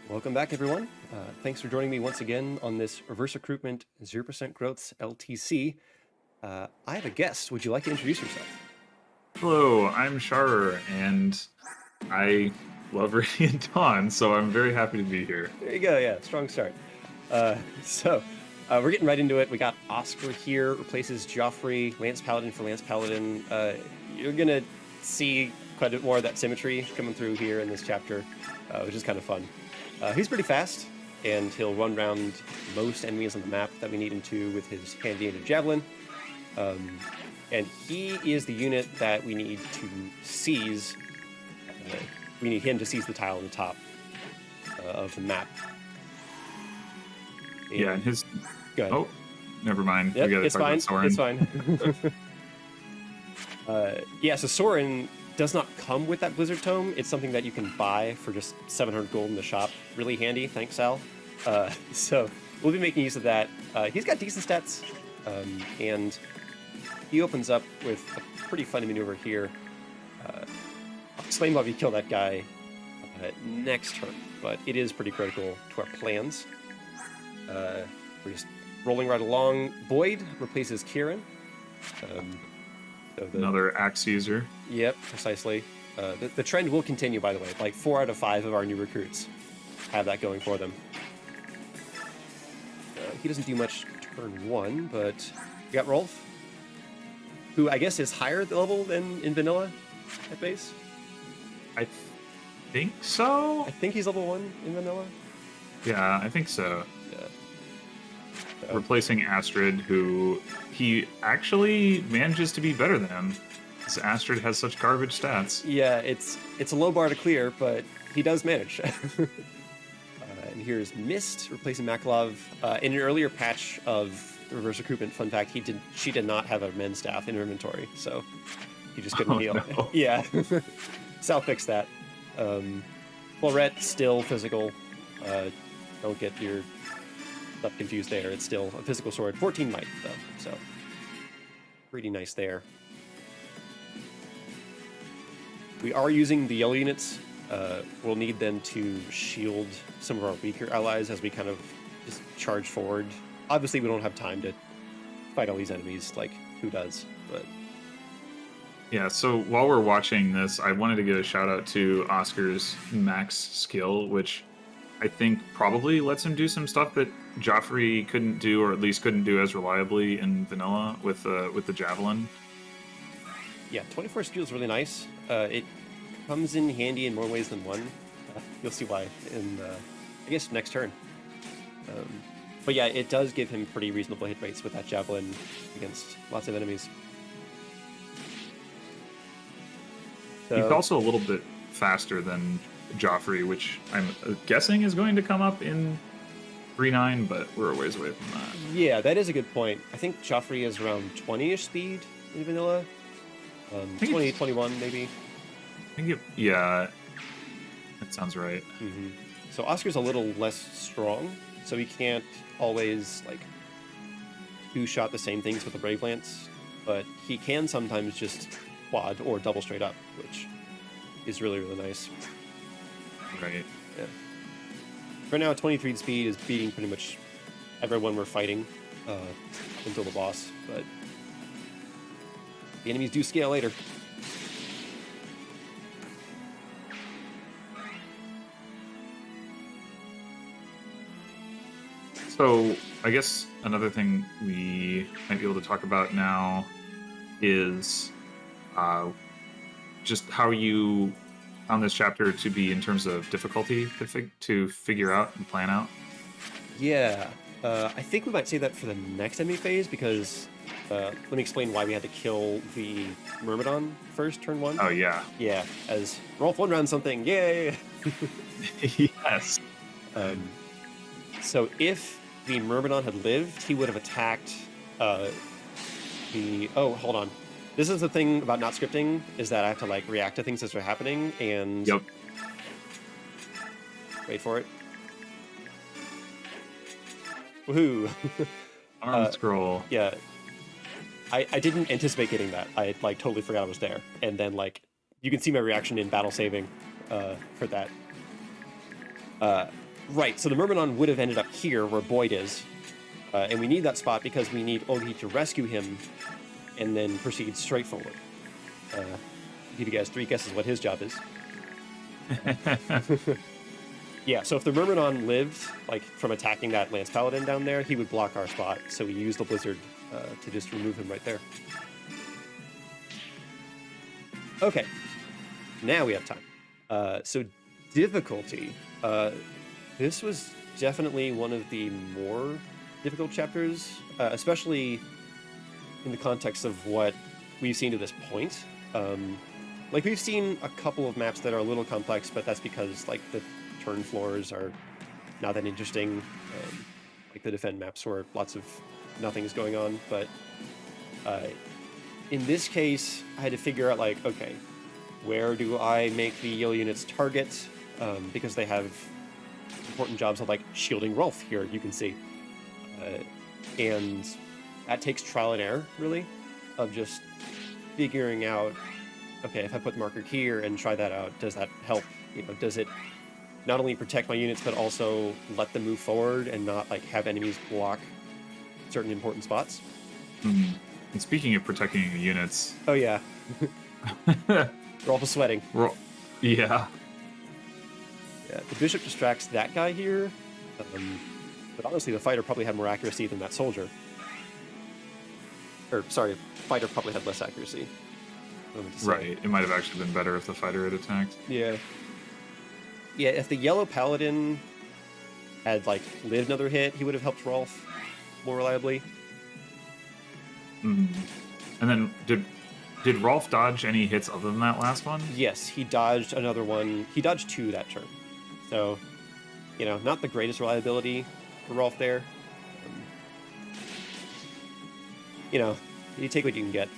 Welcome back, everyone. Thanks for joining me once again on this Reverse Recruitment 0% Growths LTC. I have a guest. Would you like to introduce yourself? Hello, I'm Sharer, and I love Radiant Dawn, so I'm very happy to be here. There you go. Yeah, strong start. We're getting right into it. We got Oscar here, replaces Joffrey, Lance Paladin for Lance Paladin. You're going to see quite a bit more of that symmetry coming through here in this chapter, which is kind of fun. He's pretty fast, and he'll run around most enemies on the map that we need him to with his handy-handed Javelin. And he is the unit that we need to seize. We need him to seize the tile on the top of the map. Yeah, and his... Go ahead. Oh, never mind. Yep, We gotta it's talk fine. about Soren. It's fine. Yeah, so Soren does not come with that Blizzard Tome. It's something that you can buy for just 700 gold in the shop. Really handy. Thanks, Sal. So we'll be making use of that. He's got decent stats, and he opens up with a pretty funny maneuver here. I'll explain why we kill that guy next turn, but it is pretty critical to our plans. We're just rolling right along. Boyd replaces Kieran. Another axe user. Yep, precisely. The trend will continue, by the way. Like 4 out of 5 of our new recruits have that going for them. He doesn't do much turn 1, but we got Rolf, who I guess is higher level than in vanilla at base. I think so? I think he's level 1 in vanilla. Yeah, I think so. Yeah. Replacing Astrid, who he actually manages to be better than him. Because Astrid has such garbage stats. Yeah, it's a low bar to clear, but he does manage. And here's Mist replacing Makalov. In an earlier patch of Reverse Recruitment, fun fact, she did not have a men's staff in her inventory, so he just couldn't heal. No. Yeah, Sal fixed that. Florette still physical. Don't get your stuff confused there. It's still a physical sword. 14 might though, so pretty nice there. We are using the yellow units. We'll need them to shield some of our weaker allies as we kind of just charge forward. Obviously, we don't have time to fight all these enemies, like, who does? But Yeah, so while we're watching this, I wanted to give a shout out to Oscar's max skill, which I think probably lets him do some stuff that Joffrey couldn't do, or at least couldn't do as reliably in vanilla with the Javelin. yeah, 24 skill is really nice. It comes in handy in more ways than one. You'll see why in, I guess, next turn. But yeah, it does give him pretty reasonable hit rates with that Javelin against lots of enemies. So, He's also a little bit faster than Joffrey, which I'm guessing is going to come up in 3.9, but we're a ways away from that. yeah, that is a good point. I think Joffrey is around 20-ish speed in vanilla. 20, 21 maybe. I think yeah, that sounds right. Mm-hmm. So Oscar's a little less strong, so he can't always like two-shot the same things with the Brave Lance, but he can sometimes just quad or double straight up, which is really, really nice. Right. Yeah. For now, 23 speed is beating pretty much everyone we're fighting until the boss, but the enemies do scale later. So I guess another thing we might be able to talk about now is just how you found this chapter to be in terms of difficulty to figure out and plan out. Yeah, I think we might say that for the next enemy phase, because let me explain why we had to kill the Myrmidon first, turn 1. Oh yeah. Yeah, as Rolf one round something, yay! Yes. So if the Myrmidon had lived, he would have attacked oh, hold on. This is the thing about not scripting, is that I have to like react to things as they're happening, and Yep. wait for it. Woohoo! Arm scroll. Yeah, I didn't anticipate getting that. I like totally forgot I was there, and then like you can see my reaction in battle saving for that. Right, so the Myrmidon would have ended up here where Boyd is. And we need that spot because we need Ulki to rescue him and then proceed straight forward. Give you guys 3 guesses what his job is. Yeah, so if the Myrmidon lived, like, from attacking that Lance Paladin down there, he would block our spot. So we use the Blizzard to just remove him right there. Okay, now we have time. So difficulty. This was definitely one of the more difficult chapters, especially in the context of what we've seen to this point. Like, we've seen a couple of maps that are a little complex, but that's because, like, the turn floors are not that interesting. Like the defend maps where lots of nothing is going on. But in this case, I had to figure out, like, okay, where do I make the yellow units target? Because they have important jobs of, like, shielding Rolf here, you can see. And that takes trial and error, really, of just figuring out, okay, if I put the marker here and try that out, does that help? You know, does it not only protect my units, but also let them move forward and not, like, have enemies block certain important spots? Mm. And speaking of protecting your units... Oh, yeah. Rolf is sweating. Yeah. Yeah, the bishop distracts that guy here, but honestly, the fighter probably had more accuracy than that soldier. Or, sorry, fighter probably had less accuracy. Right, it might have actually been better if the fighter had attacked. Yeah. Yeah, if the yellow paladin had, like, lived another hit, he would have helped Rolf more reliably. Mm. And then, did Rolf dodge any hits other than that last one? Yes, he dodged another one. He dodged 2 that turn. So, you know, not the greatest reliability for Rolf there. You know, you take what you can get.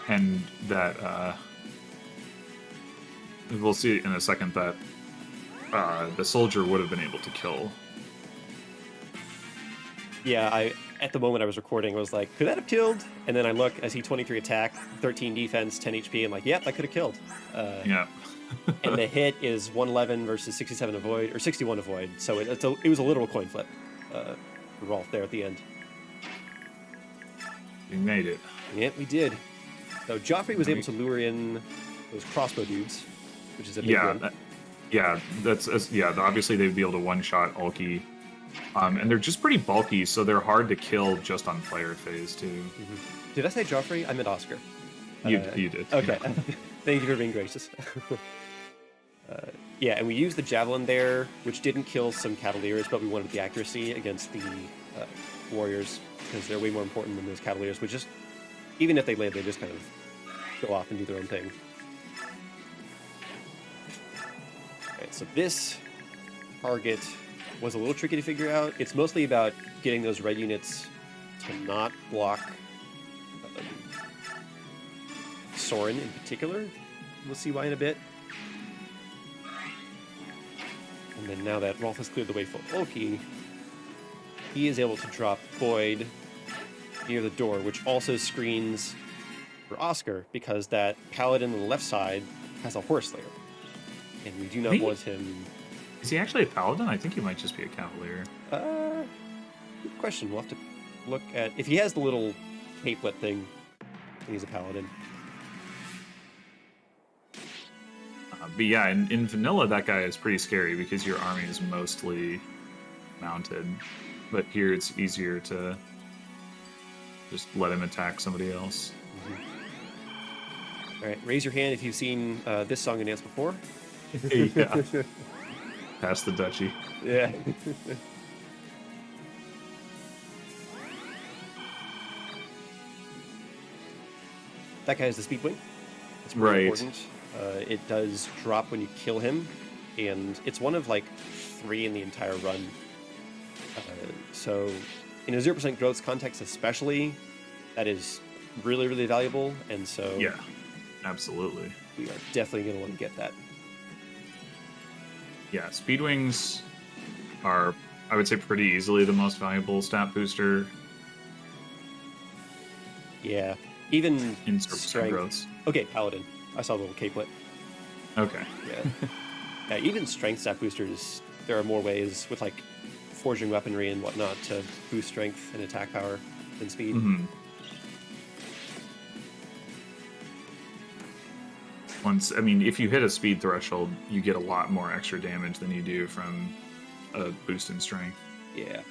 And that, we'll see in a second that the soldier would have been able to kill. Yeah, at the moment I was recording, I was like, could that have killed? And then I look, I see 23 attack, 13 defense, 10 HP. I'm like, yep, that could have killed. Yeah. And the hit is 111 versus 67 avoid, or 61 avoid. So it was a literal coin flip for Rolf there at the end. We made it. Yep, we did. So Joffrey was able to lure in those crossbow dudes, which is a big one. Obviously they'd be able to one-shot Ulki. And they're just pretty bulky, so they're hard to kill just on player phase, too. Mm-hmm. Did I say Joffrey? I meant Oscar. You did. Okay. Thank you for being gracious. Yeah, and we used the Javelin there, which didn't kill some Cavaliers, but we wanted the accuracy against the Warriors, because they're way more important than those Cavaliers, which just, even if they live, they just kind of go off and do their own thing. Alright, so this target was a little tricky to figure out. It's mostly about getting those red units to not block Soren in particular. We'll see why in a bit. And then now that Rolf has cleared the way for Ulki, he is able to drop Boyd near the door, which also screens for Oscar, because that paladin on the left side has a Horseslayer. And we do not want him... Is he actually a paladin? I think he might just be a cavalier. Good question. We'll have to look at... If he has the little capelet thing, then he's a paladin. But yeah, in vanilla, that guy is pretty scary because your army is mostly mounted. But here it's easier to just let him attack somebody else. Mm-hmm. All right, raise your hand if you've seen this song and dance before. Yeah. Pass the duchy. Yeah. That guy has the speed wing. It's really important. It does drop when you kill him, and it's one of like 3 in the entire run. So in a 0% growth context especially, that is really, really valuable, and so... Yeah, absolutely. We are definitely going to want to get that. Yeah, Speedwings are, I would say, pretty easily the most valuable stat booster. Yeah, even in strength growths. Okay, Paladin. I saw the little capelet. Okay. Yeah. Even strength stat boosters, there are more ways with like forging weaponry and whatnot to boost strength and attack power than speed. Mm-hmm. I mean, if you hit a speed threshold, you get a lot more extra damage than you do from a boost in strength. Yeah.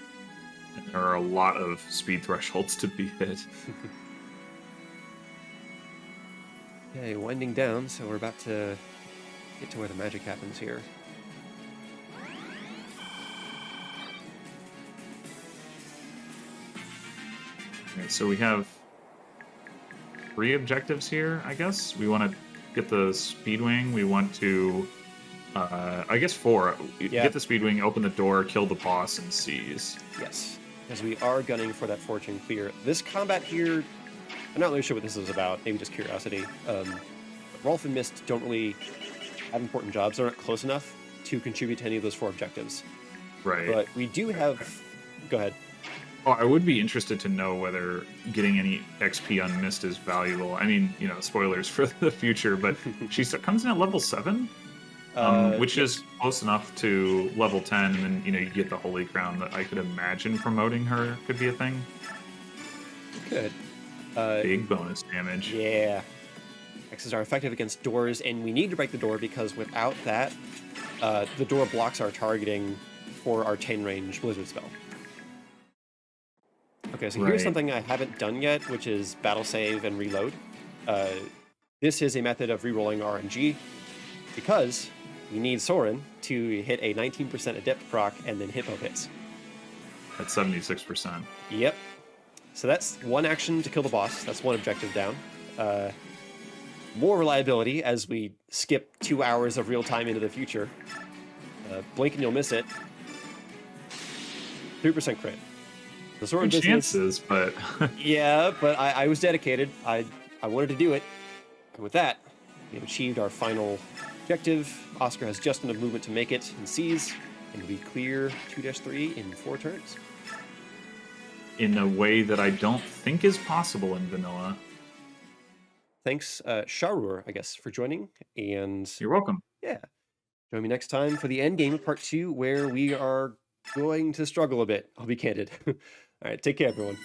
And there are a lot of speed thresholds to be hit. Okay, winding down, so we're about to get to where the magic happens here. Okay, so we have 3 objectives here, I guess. We want to get the Speedwing. We want to, I guess 4. Yeah. Get the Speedwing, open the door, kill the boss, and seize. Yes, because we are gunning for that fortune clear. This combat here, I'm not really sure what this is about, maybe just curiosity. Rolf and Mist don't really have important jobs. They're not close enough to contribute to any of those 4 objectives. Right. But we do have... Go ahead. Oh, I would be interested to know whether getting any XP on Mist is valuable. I mean, you know, spoilers for the future, but she comes in at level 7, which is close enough to level 10, and then, you know, you get the Holy Crown. That I could imagine promoting her could be a thing. Good. Big bonus damage. Yeah. X's are effective against doors, and we need to break the door because without that, the door blocks our targeting for our 10-range Blizzard spell. Okay, so here's something I haven't done yet, which is battle save and reload. This is a method of rerolling RNG because we need Soren to hit a 19% adept proc and then hit both hits. At 76%. Yep. So that's one action to kill the boss. That's one objective down. More reliability as we skip 2 hours of real time into the future. Blink and you'll miss it. 3% crit. The Soren Good chances, but yeah, but I was dedicated. I wanted to do it. And with that, we have achieved our final objective. Oscar has just enough movement to make it and seize, and we clear 2-3 in 4 turns. in a way that I don't think is possible in vanilla. Thanks, Sharur, I guess, for joining. And You're welcome. yeah, join me next time for the end game of part 2, where we are going to struggle a bit. I'll be candid. All right, take care, everyone.